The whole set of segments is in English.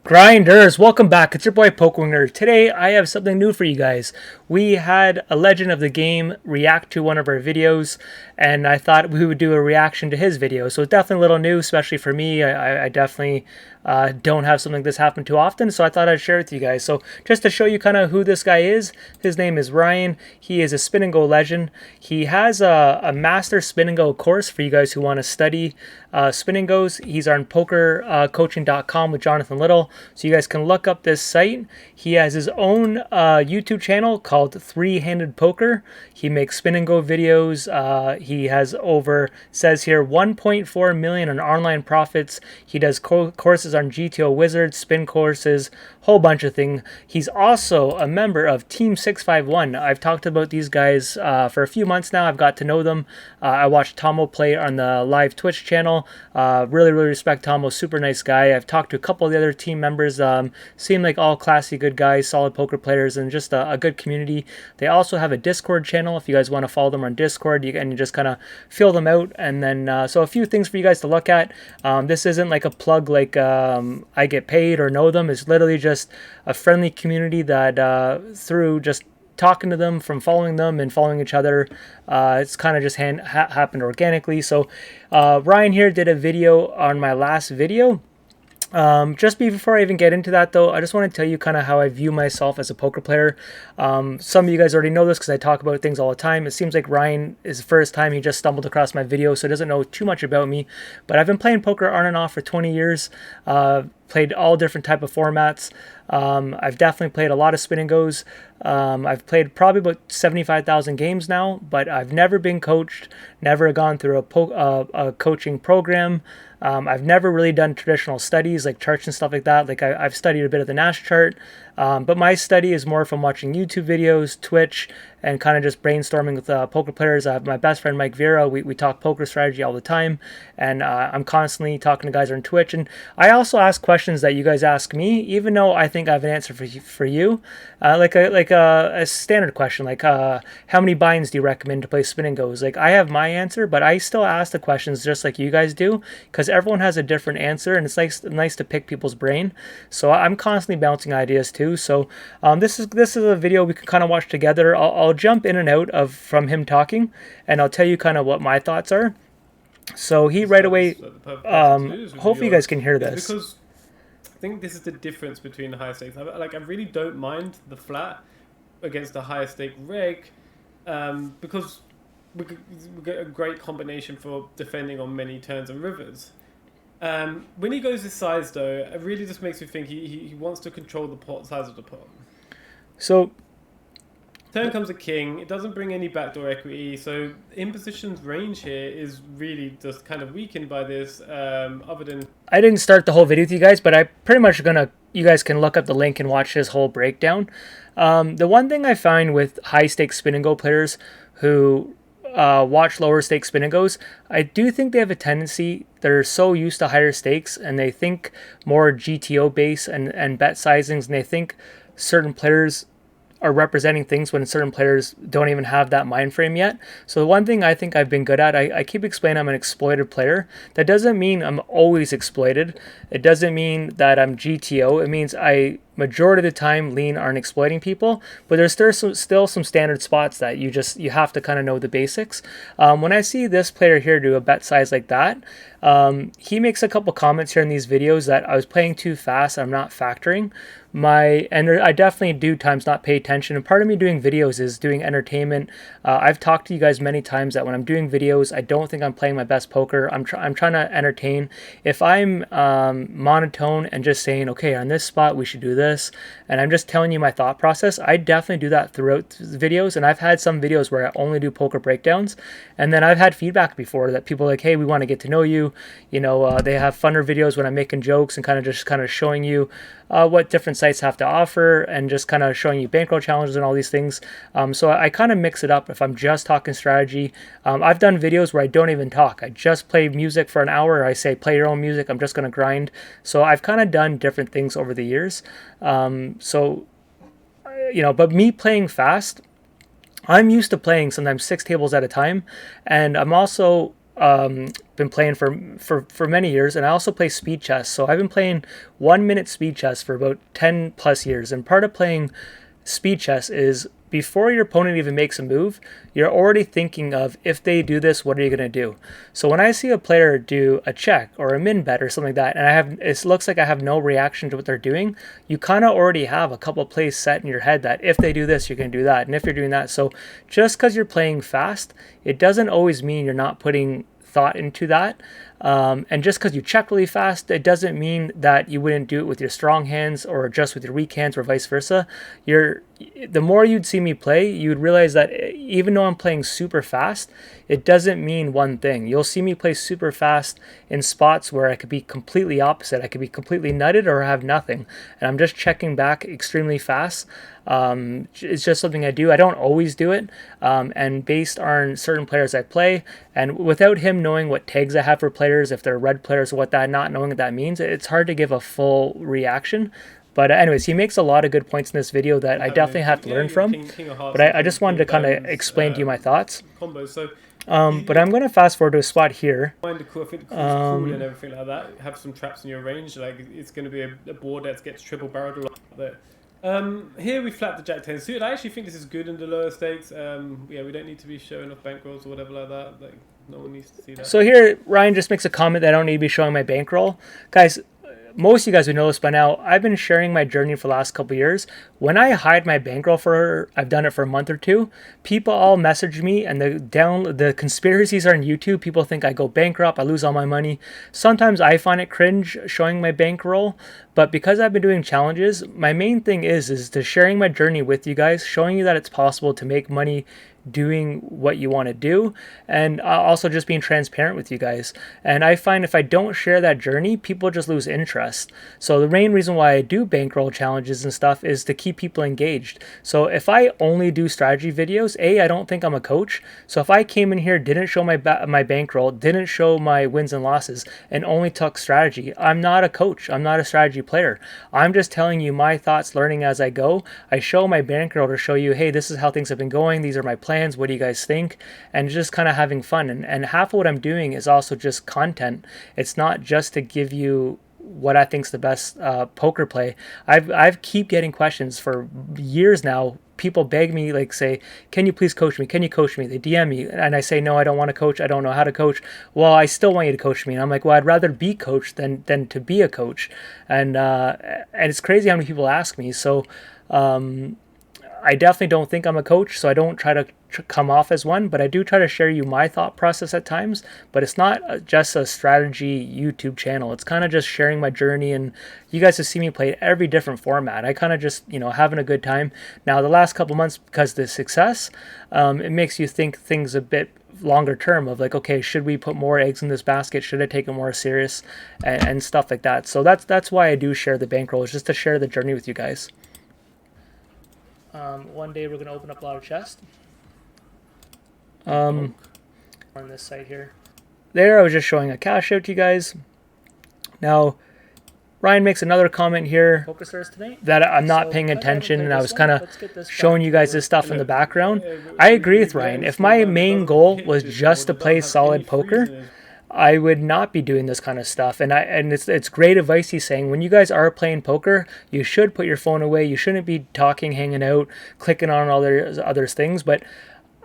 Grinders, welcome back. It's your boy Pokewinger. Today I have something new for you guys. We had a legend of the game react to one of our videos, and I thought we would do a reaction to his video. So it's definitely a little new, especially for me. I definitely don't have something like this happen too often, so I thought I'd share it with you guys. So just to show you kind of who this guy is, his name is Ryan. He is a spin and go legend. He has a master spin and go course for you guys who want to study spin and goes. He's on pokercoaching.com with Jonathan Little. So you guys can look up this site. He has his own YouTube channel called Three-Handed Poker. He makes spin and go videos. He has says here, 1.4 million in online profits. He does courses on GTO Wizards, spin courses, whole bunch of things. He's also a member of Team 651. I've talked about these guys for a few months now. I've got to know them. I watched Tomo play on the live Twitch channel. Really respect Tomo. Super nice guy. I've talked to a couple of the other team members. Seem like all classy, good guys, solid poker players, and just a good community. They also have a Discord channel if you guys want to follow them on Discord. You just kind of fill them out. And then, so a few things for you guys to look at. This isn't like a plug like I get paid or know them. It's literally just a friendly community that through just talking to them, from following them and following each other, it's kind of just happened organically. So Ryan here did a video on my last video. Just before I even get into that, though, I just want to tell you kind of how I view myself as a poker player. Some of you guys already know this because I talk about things all the time. It seems like Ryan is the first time he just stumbled across my video, so he doesn't know too much about me. But I've been playing poker on and off for 20 years. Played all different type of formats. I've definitely played a lot of spin and goes. I've played probably about 75,000 games now, but I've never been coached, never gone through a coaching program. I've never really done traditional studies like charts and stuff like that. Like I've studied a bit of the Nash chart, but my study is more from watching YouTube videos, Twitch, and kind of just brainstorming with poker players. I have my best friend Mike Vera. We talk poker strategy all the time, and I'm constantly talking to guys on Twitch. And I also ask questions that you guys ask me, even though I think I have an answer for you. Like a standard question, like how many binds do you recommend to play spin and goes? Like I have my answer, but I still ask the questions just like you guys do, because everyone has a different answer, and it's nice to pick people's brain. So I'm constantly bouncing ideas too. So this is a video we can kind of watch together. I'll jump in and out from him talking, and I'll tell you kind of what my thoughts are. So he right away, hopefully you guys can hear this. Because I think this is the difference between the higher stakes. I really don't mind the flat against the higher stake reg, because we get a great combination for defending on many turns and rivers. When he goes this size, though, it really just makes me think he wants to control the pot size of the pot. So turn comes a king. It doesn't bring any backdoor equity. So in position's range here is really just kind of weakened by this. Other than I didn't start the whole video with you guys, but I pretty much you guys can look up the link and watch his whole breakdown. The one thing I find with high stakes spin and go players who watch lower stakes spin and goes, I do think they have a tendency, they're so used to higher stakes and they think more GTO base and bet sizings, and they think certain players are representing things when certain players don't even have that mind frame yet. So the one thing I think I've been good at, I keep explaining I'm an exploited player. That doesn't mean I'm always exploited. It doesn't mean that I'm GTO. It means I majority of the time lean on exploiting people, but there's still some standard spots that you have to kind of know the basics. When I see this player here do a bet size like that, he makes a couple comments here in these videos that I was playing too fast, I'm not factoring. I definitely do times not pay attention, and part of me doing videos is doing entertainment. I've talked to you guys many times that when I'm doing videos, I don't think I'm playing my best poker. I'm trying to entertain. If I'm monotone and just saying, okay, on this spot we should do this, and I'm just telling you my thought process, I definitely do that throughout the videos. And I've had some videos where I only do poker breakdowns, and then I've had feedback before that people are like, hey, we want to get to know you. You know, they have funner videos when I'm making jokes and kind of showing you what different sites have to offer, and just kind of showing you bankroll challenges and all these things. So I kind of mix it up if I'm just talking strategy. I've done videos where I don't even talk. I just play music for an hour. I say, play your own music. I'm just going to grind. So I've kind of done different things over the years. But me playing fast, I'm used to playing sometimes 6 tables at a time. And I'm also been playing for many years, and I also play speed chess. So I've been playing 1 minute speed chess for about 10 plus years. And part of playing speed chess is before your opponent even makes a move, you're already thinking of, if they do this, what are you going to do? So when I see a player do a check or a min bet or something like that, and it looks like I have no reaction to what they're doing, you kind of already have a couple plays set in your head that if they do this, you're going to do that, and if you're doing that. So just because you're playing fast, it doesn't always mean you're not putting thought into that. And just because you check really fast, it doesn't mean that you wouldn't do it with your strong hands or just with your weak hands or vice versa. The more you'd see me play, you'd realize that even though I'm playing super fast, it doesn't mean one thing. You'll see me play super fast in spots where I could be completely opposite. I could be completely nutted or have nothing. And I'm just checking back extremely fast. It's just something I do. I don't always do it. And based on certain players I play, and without him knowing what tags I have for players, if they're red players or what that, not knowing what that means, it's hard to give a full reaction. But anyways, he makes a lot of good points in this video that I definitely have to learn from. But I just wanted to kind of explain to you my thoughts. Combos. So but I'm going to fast forward to a spot here. Find the cool, I think the cool and everything like that. Have some traps in your range. Like it's going to be a board that gets triple barreled there. Here we flat the Jack 10 suited. I actually think this is good in the lower stakes. Yeah, we don't need to be showing off bankrolls or whatever like that. Like no one needs to see that. So here Ryan just makes a comment that I don't need to be showing my bankroll. Guys, most of you guys would know this by now. I've been sharing my journey for the last couple of years. When I hide my bankroll I've done it for a month or two, people all message me, and the conspiracies are on YouTube. People think I go bankrupt, I lose all my money. Sometimes I find it cringe showing my bankroll, but because I've been doing challenges, my main thing is to sharing my journey with you guys, showing you that it's possible to make money doing what you want to do, and also just being transparent with you guys. And I find if I don't share that journey, people just lose interest. So the main reason why I do bankroll challenges and stuff is to keep people engaged. So if I only do strategy videos, I don't think I'm a coach. So if I came in here, didn't show my bankroll, didn't show my wins and losses, and only took strategy, I'm not a coach. I'm not a strategy player. I'm just telling you my thoughts, learning as I go. I show my bankroll to show you, hey, this is how things have been going. These are my plans. What do you guys think? And just kind of having fun. And half of what I'm doing is also just content. It's not just to give you what I think is the best poker play. I've keep getting questions for years now. People beg me, like, say, can you please coach me? Can you coach me? They DM me, and I say, no, I don't want to coach. I don't know how to coach. Well, I still want you to coach me. And I'm like, well, I'd rather be coached than to be a coach. And it's crazy how many people ask me. So I definitely don't think I'm a coach, so I don't try to come off as one, but I do try to share you my thought process at times. But it's not just a strategy YouTube channel. It's kind of just sharing my journey, and you guys have seen me play every different format. I kind of just, having a good time. Now, the last couple months, because of the success, it makes you think things a bit longer term of like, okay, should we put more eggs in this basket? Should I take it more serious? And stuff like that. So that's why I do share the bankroll, is just to share the journey with you guys. One day we're going to open up a lot of chests. On this site here. There, I was just showing a cash out to you guys. Now, Ryan makes another comment here that I'm not paying attention, and I was kind of showing you guys this stuff in the background. I agree with Ryan. If my main goal was just to play solid poker, I would not be doing this kind of stuff. And it's great advice he's saying. When you guys are playing poker, you should put your phone away. You shouldn't be talking, hanging out, clicking on all other things. But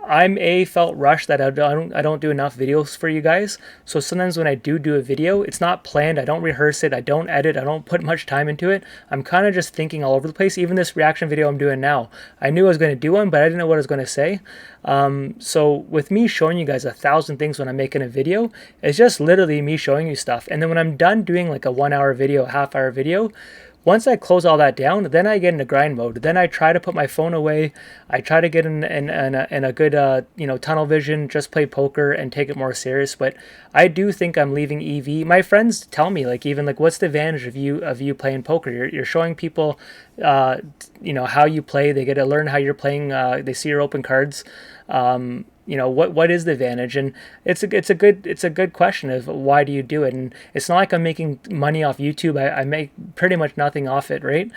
I'm felt rushed that I don't do enough videos for you guys. So sometimes when I do a video, it's not planned. I don't rehearse it. I don't edit. I don't put much time into it. I'm kind of just thinking all over the place. Even this reaction video I'm doing now, I knew I was going to do one, but I didn't know what I was going to say. So with me showing you guys 1,000 things when I'm making a video, it's just literally me showing you stuff. And then when I'm done doing like a 1 hour video, a half-hour video, once I close all that down, then I get into grind mode. Then I try to put my phone away. I try to get in a good tunnel vision, just play poker and take it more serious. But I do think I'm leaving EV. My friends tell me what's the advantage of you playing poker? You're showing people how you play. They get to learn how you're playing. They see your open cards. What is the advantage? And it's a good question of why do you do it? And it's not like I'm making money off YouTube. I make pretty much nothing off it, right?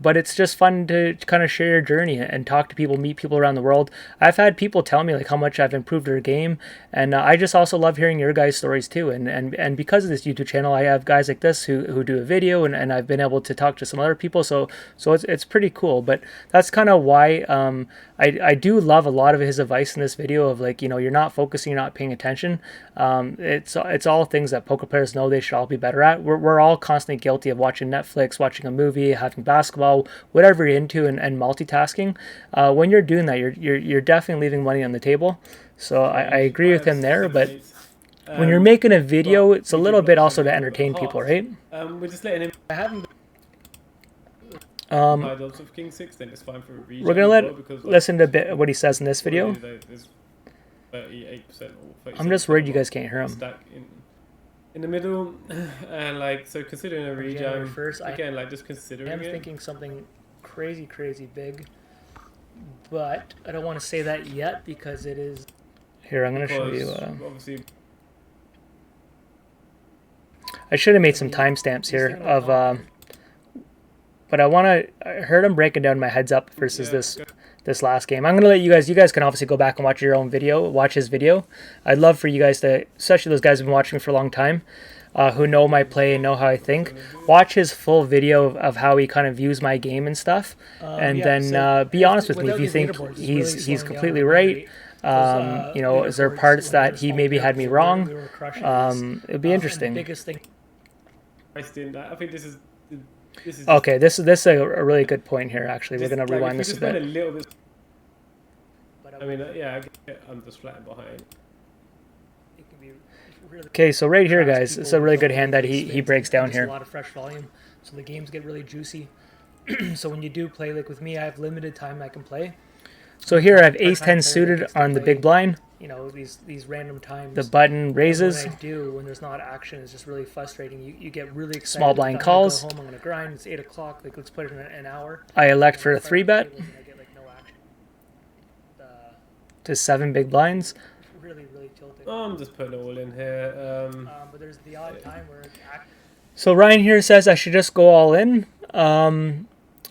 But it's just fun to kind of share your journey and talk to people, meet people around the world. I've had people tell me like how much I've improved their game, and I just also love hearing your guys' stories too. And because of this YouTube channel, I have guys like this who do a video, and I've been able to talk to some other people. So it's pretty cool. But that's kind of why I do love a lot of his advice in this video of like, you're not focusing, you're not paying attention. It's all things that poker players know they should all be better at. We're all constantly guilty of watching Netflix, watching a movie, having basketball, whatever you're into, and multitasking. When you're doing that, you're definitely leaving money on the table. So I agree with him there. But when you're making a video, it's a little bit also to entertain people, right? We're just letting him. I haven't. Of King 6, then it's fine for a region. We're gonna listen to a bit what he says in this video. 38% or 37%. I'm just worried you guys can't hear him. Stack in the middle, and like, so considering a region first, again, like just considering I'm thinking something crazy big, but I don't want to say that yet because it is. Here, I'm gonna show you. Obviously, I should have made some timestamps here of. But I heard him breaking down my heads up versus this last game. I'm gonna let you guys can obviously go back and watch your own video, watch his video. I'd love for you guys to, especially those guys who've been watching me for a long time, who know my play and know how I think, watch his full video of how he kind of views my game and stuff, and then be honest with me if you think he's completely right. Is there parts that he maybe had me wrong? It'd be interesting. I think this is okay, this is a really good point here. Actually, we're gonna rewind this a bit. I mean, yeah, I'm just flat behind. Okay, so right here, guys, it's a really good hand that he breaks down here. A lot of fresh volume, so the games get really juicy. So when you do play, like with me, I have limited time I can play. So here I have ace-10 suited on the big blind. These random times. The button raises. What I do when there's not action is just really frustrating. You get really excited. Small blind calls. I'm gonna grind. It's 8 o'clock. Like, let's put it in an hour. I elect for a 3-bet. To 7 big blinds. Really tilting. Oh, I'm just putting it all in here. But there's the odd time where. So Ryan here says I should just go all in.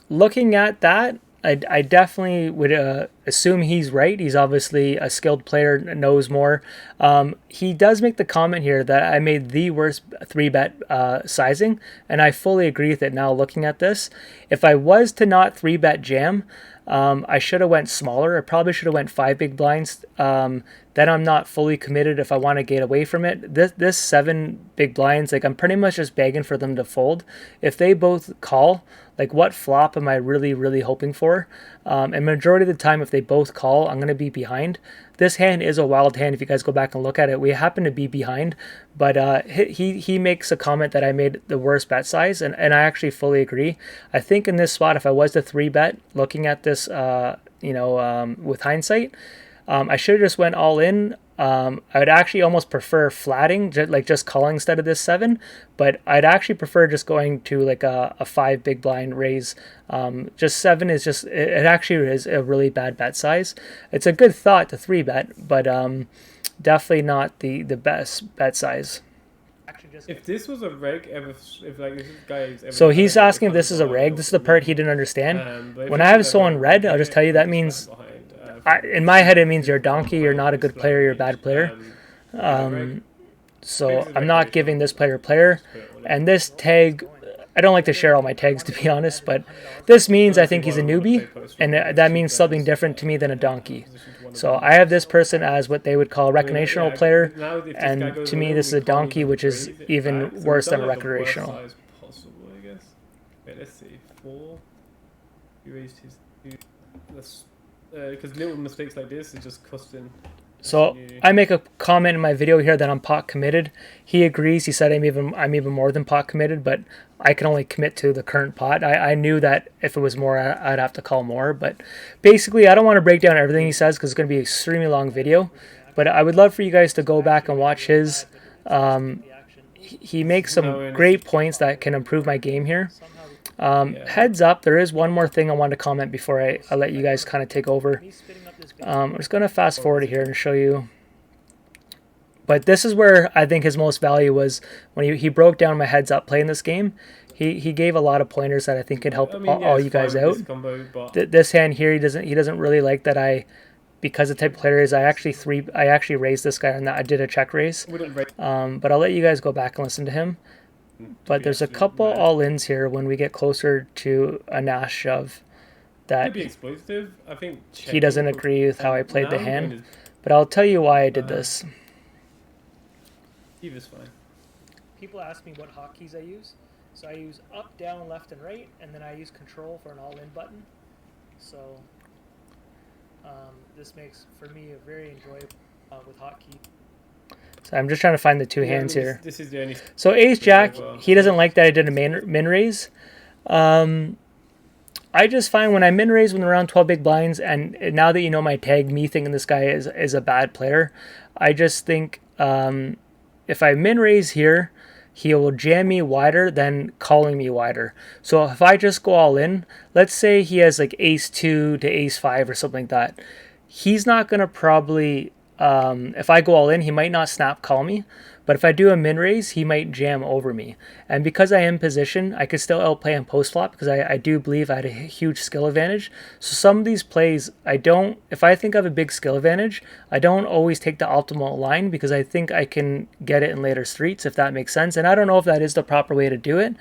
Looking at that, I definitely would assume he's right. He's obviously a skilled player, knows more. He does make the comment here that I made the worst 3-bet sizing, and I fully agree with it now looking at this. If I was to not 3-bet jam, I should have went smaller. I probably should have went 5 big blinds. Then I'm not fully committed if I want to get away from it. This 7 big blinds, like I'm pretty much just begging for them to fold. If they both call, like what flop am I really hoping for? And majority of the time, if they both call, I'm going to be behind. This hand is a wild hand. If you guys go back and look at it, we happen to be behind. But he makes a comment that I made the worst bet size, and I actually fully agree. I think in this spot, if I was to 3-bet, looking at this, with hindsight, I should have just went all in. I would actually almost prefer flatting, just calling instead of this 7. But I'd actually prefer just going to like a 5 big blind raise. Just 7 is just, it actually is a really bad bet size. It's a good thought to 3-bet, but definitely not the best bet size. If this was a reg, if this guy is ever, so he's asking if this is a reg. This is the part he didn't understand. When I have someone red, I'll just tell you that means, in my head, it means you're a donkey, you're not a good player, you're a bad player. So I'm not giving this player. And this tag, I don't like to share all my tags, to be honest, but this means I think he's a newbie, and that means something different to me than a donkey. So I have this person as what they would call a recreational player, and to me this is a donkey, which is even worse than a recreational. Let's see, 4. He raised his 2. Because little mistakes like this is just costing. So I make a comment in my video here that I'm pot committed. He agrees. He said I'm even more than pot committed, but I can only commit to the current pot. I knew that if it was more, I'd have to call more. But basically, I don't want to break down everything he says because it's going to be an extremely long video. But I would love for you guys to go back and watch his. He makes some great points that can improve my game here. Heads up, there is one more thing I wanted to comment before I let you guys kind of take over. I'm just going to fast forward here and show you. But this is where I think his most value was when he broke down my heads up playing this game. he gave a lot of pointers that I think could help I mean, all it's you guys fine with out. this combo, but This hand here, he doesn't really like that because the type of player is, I actually raised this guy on that. I did a check raise. wouldn't rate But I'll let you guys go back and listen to him. to But be there's a absolute couple mad. all-ins here when we get closer to a Nash shove that Could be explosive. I think he doesn't checking agree with how I played now the I'm hand. going to- But I'll tell you why I did this. Either's fine. People ask me what hotkeys I use. So I use up, down, left, and right, and then I use control for an all-in button. So this makes, for me, a very enjoyable with hotkey. So I'm just trying to find the two Yeah, I hands mean, here. This is the only. So Ace Jack, well. he doesn't like that I did a min raise. I just find when I min raise when they're around 12 big blinds, and now that you know my tag, me thinking this guy is a bad player, I just think if I min raise here, he will jam me wider than calling me wider. So if I just go all in, let's say he has like ace 2 to ace 5 or something like that, he's not going to probably, if I go all in, he might not snap call me. But if I do a min raise, he might jam over me. And because I am position, I could still outplay him post flop because I do believe I had a huge skill advantage. So some of these plays, if I think I have a big skill advantage, I don't always take the optimal line because I think I can get it in later streets, if that makes sense. And I don't know if that is the proper way to do it,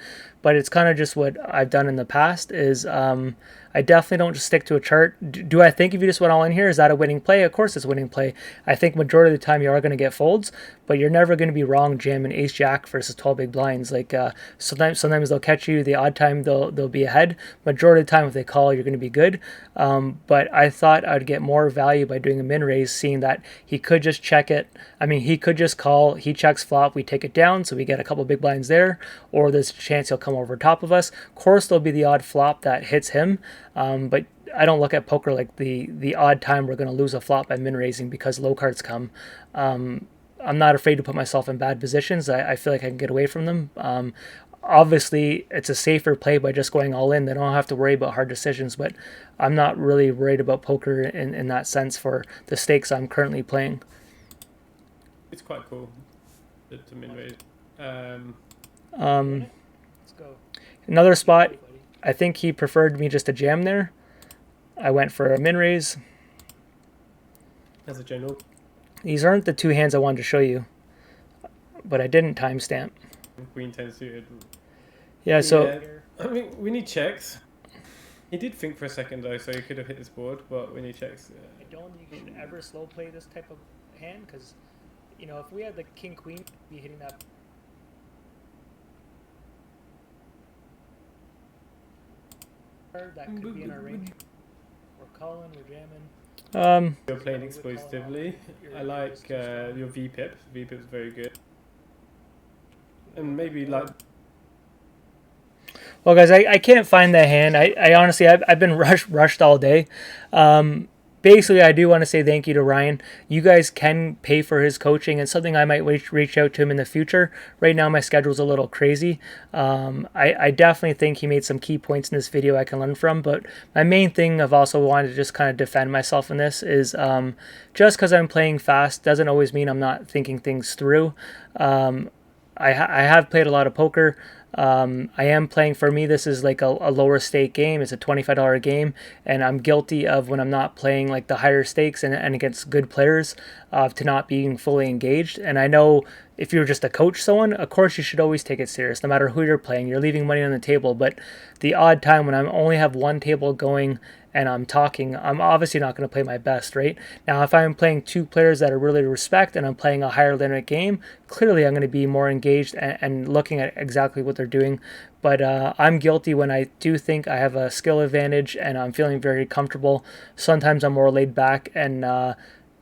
but it's kind of just what I've done in the past is I definitely don't just stick to a chart. Do I think if you just went all in here, is that a winning play? Of course it's a winning play. I think majority of the time you are going to get folds, but you're never going to be wrong jamming ace jack versus 12 big blinds. Like sometimes they'll catch you. The odd time they'll be ahead. Majority of the time if they call, you're going to be good. But I thought I'd get more value by doing a min raise, seeing that he could just check it. I mean, he could just call, he checks flop, we take it down, so we get a couple big blinds there, or there's a chance he'll come over top of us. Of course, there'll be the odd flop that hits him, but I don't look at poker like the odd time we're going to lose a flop by min raising because low cards come. I'm not afraid to put myself in bad positions. I feel like I can get away from them. Obviously, it's a safer play by just going all in. They don't have to worry about hard decisions, but I'm not really worried about poker in that sense for the stakes I'm currently playing. It's quite cool to min raise. Let's go. Another spot, I think he preferred me just to jam there. I went for a min raise. As a general, These aren't the two hands I wanted to show you, but I didn't timestamp. queen 10 suited. Yeah, so Yeah, I mean, we need checks. He did think for a second though, so he could have hit this board, but we need checks. I don't think you should ever slow play this type of hand because, you know, if we had the king queen, we'd be hitting that. That could be in our range. We're calling, we're jamming. You're playing explosively. I like your VPIP. VPIP's very good. And maybe like. well, guys, I can't find that hand. I honestly, I've been rushed all day. Basically, I do want to say thank you to Ryan. You guys can pay for his coaching, and something I might reach out to him in the future. Right now, my schedule's a little crazy. I definitely think he made some key points in this video I can learn from, but my main thing I've also wanted to just kind of defend myself in this is just because I'm playing fast doesn't always mean I'm not thinking things through. I have played a lot of poker. I am playing, for me, this is like a lower stake game. It's a $25 game, and I'm guilty of when I'm not playing like the higher stakes and against good players to not being fully engaged. And I know if you're just to coach someone, of course you should always take it serious, no matter who you're playing. You're leaving money on the table, but the odd time when I only have one table going and I'm talking, I'm obviously not going to play my best, right? Now, if I'm playing two players that I really respect and I'm playing a higher limit game, clearly I'm going to be more engaged and looking at exactly what they're doing. But I'm guilty when I do think I have a skill advantage and I'm feeling very comfortable. Sometimes I'm more laid back and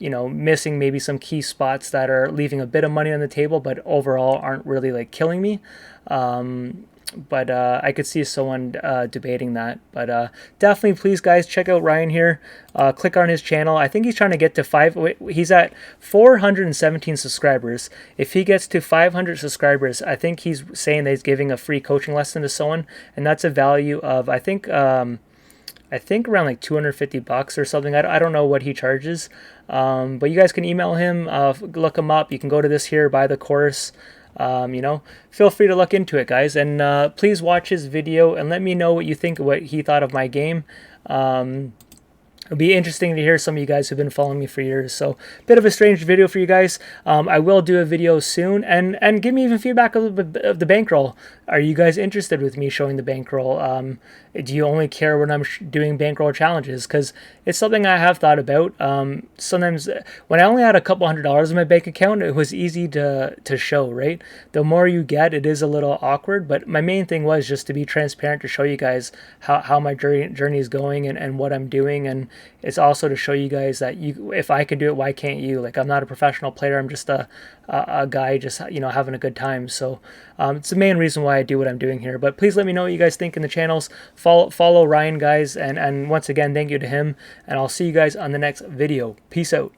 missing maybe some key spots that are leaving a bit of money on the table, but overall aren't really like killing me. But I could see someone debating that. But definitely, please, guys, check out Ryan here. Click on his channel. I think he's trying to get to he's at 417 subscribers. If he gets to 500 subscribers, I think he's saying that he's giving a free coaching lesson to someone, and that's a value of I think around like $250 or something. I don't know what he charges, but you guys can email him, look him up. You can go to this here, buy the course. you know, feel free to look into it, guys. And please watch his video and let me know what you think, what he thought of my game. It'll be interesting to hear some of you guys who've been following me for years. So, bit of a strange video for you guys. I will do a video soon, and give me even feedback of the bankroll. Are you guys interested with me showing the bankroll? Do you only care when I'm doing bankroll challenges? Because it's something I have thought about. Sometimes when I only had a couple $100s in my bank account, it was easy to show, right? The more you get, it is a little awkward. But my main thing was just to be transparent, to show you guys how my journey is going and what I'm doing. And it's also to show you guys that if I can do it, why can't you? Like, I'm not a professional player. I'm just a guy just, you know, having a good time. So it's the main reason why I do what I'm doing here. But please let me know what you guys think in the channels. Follow Ryan, guys, and once again, thank you to him, and I'll see you guys on the next video. Peace out.